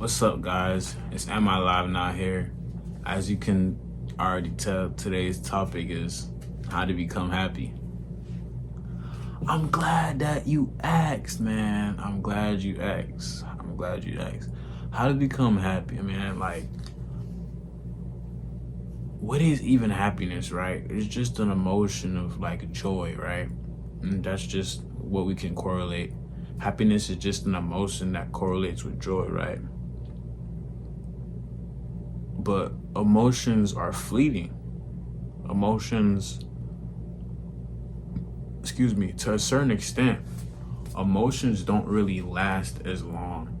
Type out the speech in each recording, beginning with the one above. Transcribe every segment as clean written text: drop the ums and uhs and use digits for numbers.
What's up, guys? It's Am I Live Now here. As you can already tell, today's topic is how to become happy. I'm glad that you asked, man. I'm glad you asked. How to become happy, man. Like, what is even happiness, right? It's just an emotion of like joy, right? And that's just what we can correlate. Happiness is just an emotion that correlates with joy, right? But emotions are fleeting. Emotions, to a certain extent, emotions don't really last as long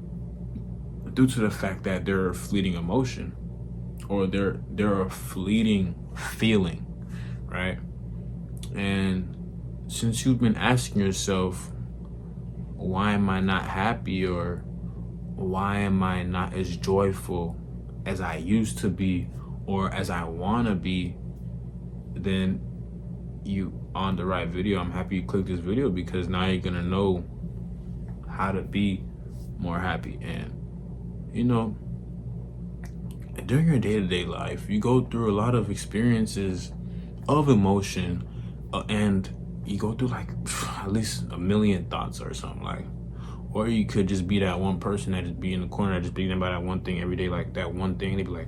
due to the fact that they're a fleeting emotion, or they're a fleeting feeling, right? And since you've been asking yourself, why am I not happy, or why am I not as joyful as I used to be, or as I want to be, then you on the right video. I'm happy you clicked this video, because now you're gonna know how to be more happy. And you know, during your day-to-day life, you go through a lot of experiences of emotion, and you go through like at least a million thoughts or something, like, or you could just be that one person that just be in the corner, that just thinking about that one thing every day, like that one thing. They be like,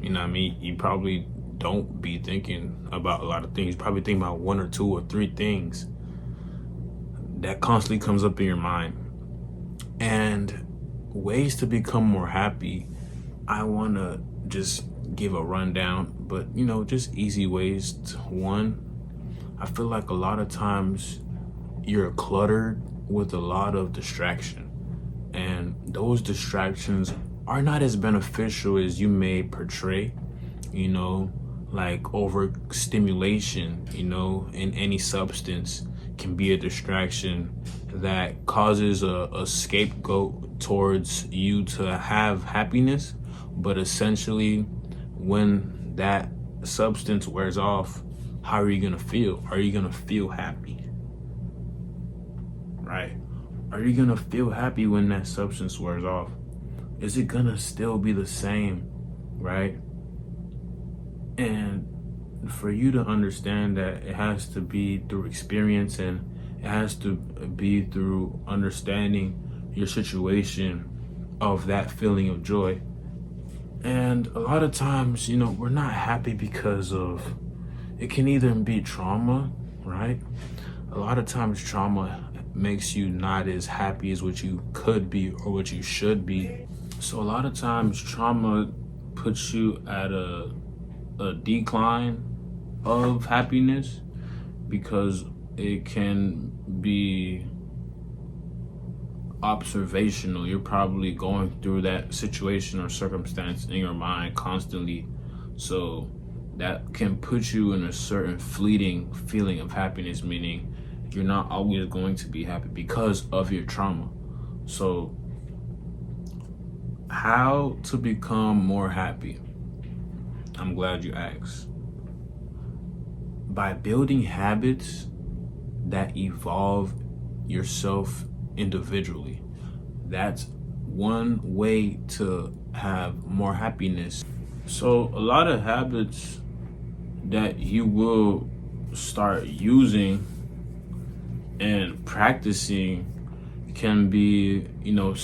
you know what I mean? You probably don't be thinking about a lot of things. You probably think about one or two or three things that constantly comes up in your mind. And ways to become more happy, I want to just give a rundown, but you know, just easy ways. One, I feel like a lot of times you're cluttered with a lot of distraction, and those distractions are not as beneficial as you may portray. You know, like overstimulation, you know, in any substance can be a distraction that causes a scapegoat towards you to have happiness. But essentially, when that substance wears off, how are you gonna feel? Are you gonna feel happy? Right? Are you gonna feel happy when that substance wears off? Is it gonna still be the same, right? And for you to understand that it has to be through experience, and it has to be through understanding your situation of that feeling of joy. And a lot of times, you know, we're not happy because of, it can either be trauma, right? A lot of times trauma makes you not as happy as what you could be or what you should be. So a lot of times trauma puts you at a decline of happiness, because it can be observational. You're probably going through that situation or circumstance in your mind constantly. So that can put you in a certain fleeting feeling of happiness, meaning you're not always going to be happy because of your trauma. So how to become more happy? I'm glad you asked. By building habits that evolve yourself individually. That's one way to have more happiness. So a lot of habits that you will start using and practicing can be, you know,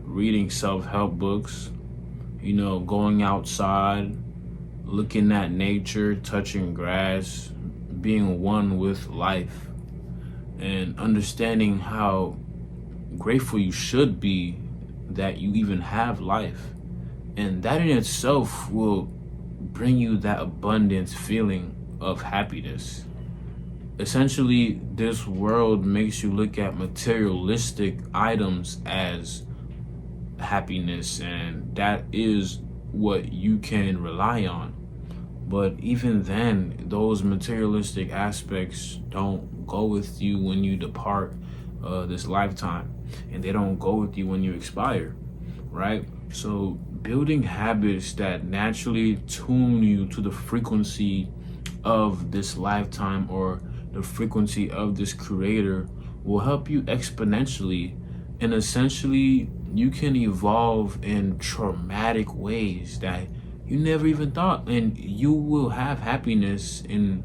reading self-help books, you know, going outside, looking at nature, touching grass, being one with life, and understanding how grateful you should be that you even have life. And that in itself will bring you that abundance feeling of happiness. Essentially, this world makes you look at materialistic items as happiness, and that is what you can rely on. But even then, those materialistic aspects don't go with you when you depart this lifetime, and they don't go with you when you expire, right? So building habits that naturally tune you to the frequency of this lifetime, or the frequency of this creator, will help you exponentially, and essentially you can evolve in traumatic ways that you never even thought, and you will have happiness in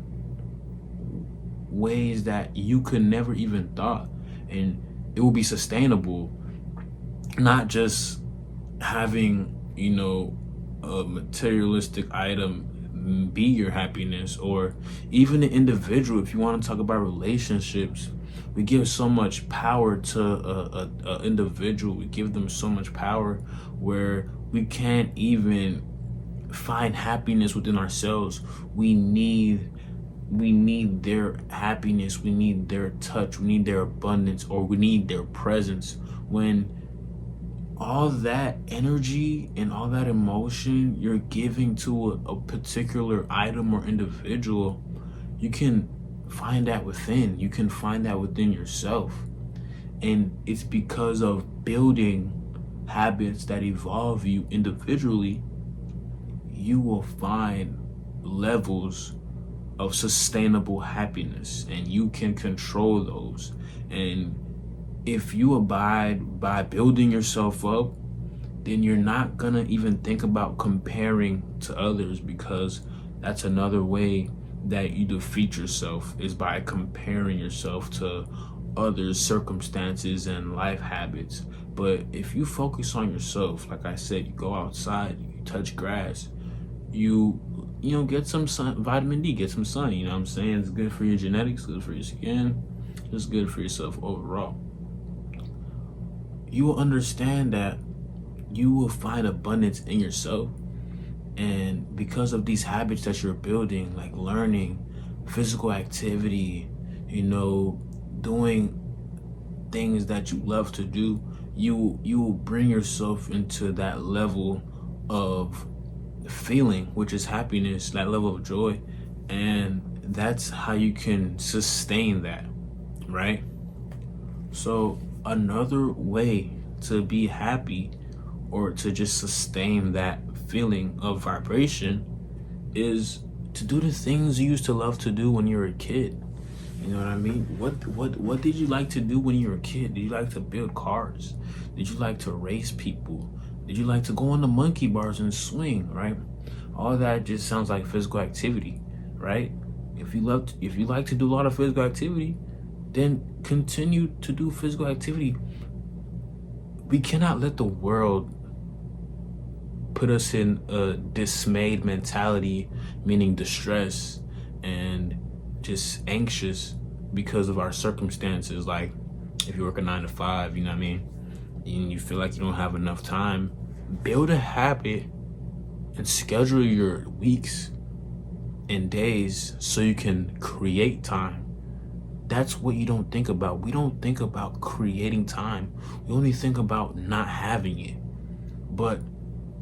ways that you could never even thought, and it will be sustainable, not just having, a materialistic item be your happiness, or even an individual. If you want to talk about relationships, we give so much power to a individual. We give them so much power where we can't even find happiness within ourselves. We need their happiness, we need their touch, we need their abundance, or we need their presence. When all that energy and all that emotion you're giving to a particular item or individual, you can find that within. You can find that within yourself. And it's because of building habits that evolve you individually, you will find levels of sustainable happiness, and you can control those. And if you abide by building yourself up, then you're not gonna even think about comparing to others, because that's another way that you defeat yourself, is by comparing yourself to others' circumstances and life habits. But if you focus on yourself, like I said, you go outside, you touch grass, you get some sun, vitamin D, get some sun, you know what I'm saying? It's good for your genetics, good for your skin, it's good for yourself overall. You will understand that you will find abundance in yourself. And because of these habits that you're building, like learning, physical activity, doing things that you love to do, you will bring yourself into that level of feeling, which is happiness, that level of joy. And that's how you can sustain that, right? So another way to be happy, or to just sustain that feeling of vibration, is to do the things you used to love to do when you were a kid. You know what I mean? What did you like to do when you were a kid? Did you like to build cars? Did you like to race people? Did you like to go on the monkey bars and swing, right? All that just sounds like physical activity, right? If you like to do a lot of physical activity, then continue to do physical activity. We cannot let the world put us in a dismayed mentality, meaning distress and just anxious because of our circumstances. Like if you work a 9 to 5, you know what I mean, and you feel like you don't have enough time, build a habit and schedule your weeks and days so you can create time. That's what you don't think about. We don't think about creating time. We only think about not having it. But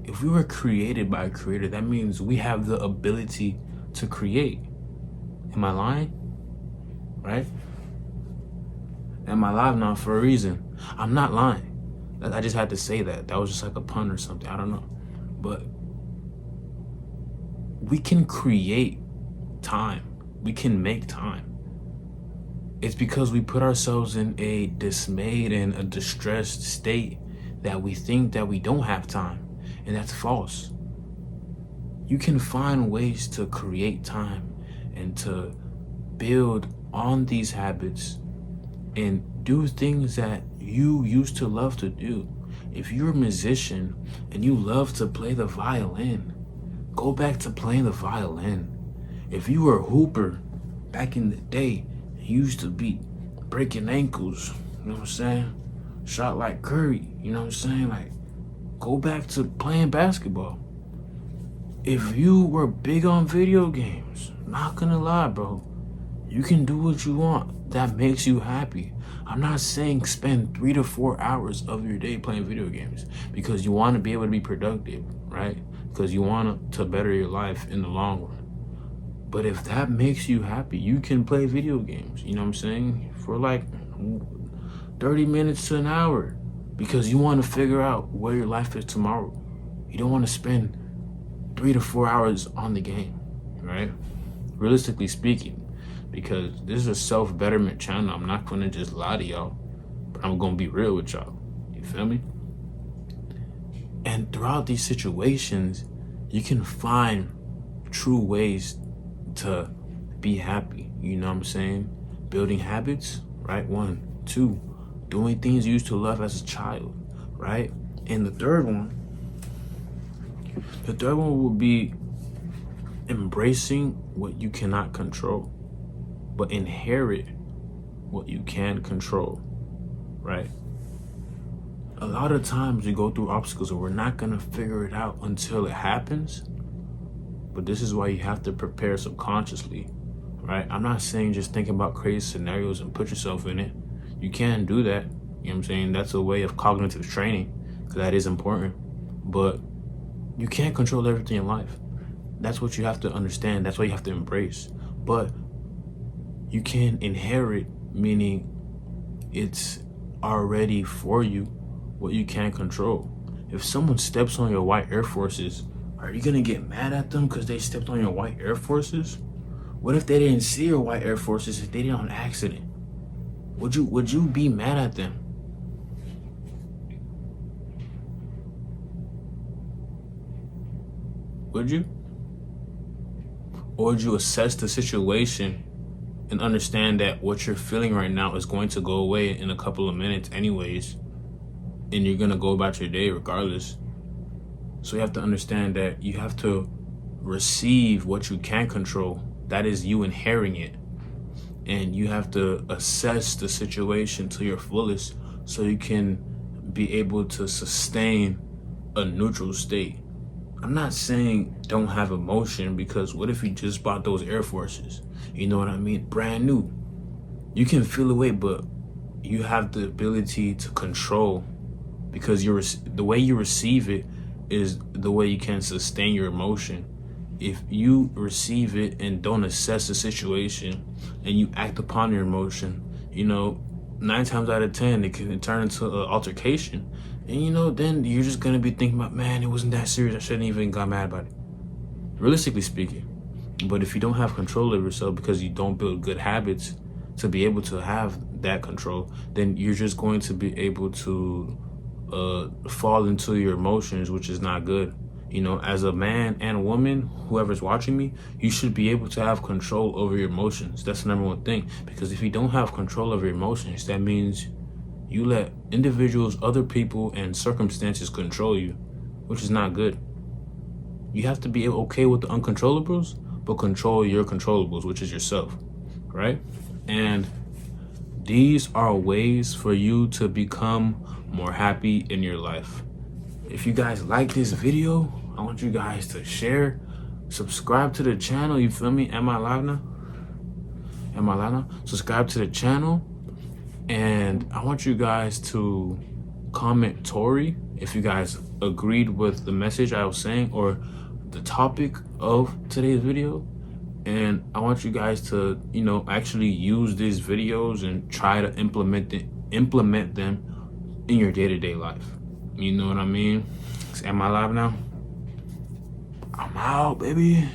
if we were created by a creator, that means we have the ability to create. Am I lying? Right? Am I alive now for a reason? I'm not lying. I just had to say that. That was just like a pun or something. I don't know. But we can create time. We can make time. It's because we put ourselves in a dismayed and a distressed state that we think that we don't have time. And that's false. You can find ways to create time and to build on these habits and do things that you used to love to do. If you're a musician and you love to play the violin, go back to playing the violin. If you were a hooper back in the day, you used to be breaking ankles, you know what I'm saying? Shot like Curry, you know what I'm saying? Like, go back to playing basketball. If you were big on video games, not gonna lie, bro, you can do what you want that makes you happy. I'm not saying spend 3 to 4 hours of your day playing video games, because you want to be able to be productive, right? Because you want to better your life in the long run. But if that makes you happy, you can play video games, you know what I'm saying, for like 30 minutes to an hour, because you want to figure out where your life is tomorrow. You don't want to spend 3 to 4 hours on the game, right? Realistically speaking, because this is a self-betterment channel. I'm not gonna just lie to y'all, but I'm gonna be real with y'all. You feel me? And throughout these situations, you can find true ways to be happy. You know what I'm saying? Building habits, right? 1, 2, doing things you used to love as a child, right? And the third one will be embracing what you cannot control, but inherit what you can control, right? A lot of times we go through obstacles and we're not gonna figure it out until it happens. But this is why you have to prepare subconsciously, right? I'm not saying just think about crazy scenarios and put yourself in it. You can do that. You know what I'm saying? That's a way of cognitive training, because that is important. But you can't control everything in life. That's what you have to understand. That's what you have to embrace. But you can inherit, meaning it's already for you what you can't control. If someone steps on your white Air Forces, are you gonna get mad at them because they stepped on your white Air Forces? What if they didn't see your white Air Forces, if they did on accident? Would you be mad at them? Would you? Or would you assess the situation and understand that what you're feeling right now is going to go away in a couple of minutes anyways, and you're gonna go about your day regardless? So you have to understand that you have to receive what you can control. That is you inheriting it. And you have to assess the situation to your fullest so you can be able to sustain a neutral state. I'm not saying don't have emotion, because what if you just bought those Air Forces? You know what I mean? Brand new. You can feel away, but you have the ability to control, because the way you receive it is the way you can sustain your emotion. If you receive it and don't assess the situation and you act upon your emotion, 9 times out of 10 it can turn into an altercation, and then you're just gonna be thinking about, man, it wasn't that serious, I shouldn't even got mad about it, realistically speaking. But if you don't have control of yourself because you don't build good habits to be able to have that control, then you're just going to be able to fall into your emotions, which is not good. As a man and woman, whoever's watching me, you should be able to have control over your emotions. That's the number one thing. Because if you don't have control over your emotions, that means you let individuals, other people, and circumstances control you, which is not good. You have to be okay with the uncontrollables, but control your controllables, which is yourself, right? And these are ways for you to become more happy in your life. If you guys like this video, I want you guys to share, subscribe to the channel, you feel me? Am I live now? Subscribe to the channel, and I want you guys to comment Tori if you guys agreed with the message I was saying or the topic of today's video. And I want you guys to, actually use these videos and try to implement them in your day-to-day life. You know what I mean? Am I live now? I'm out, baby.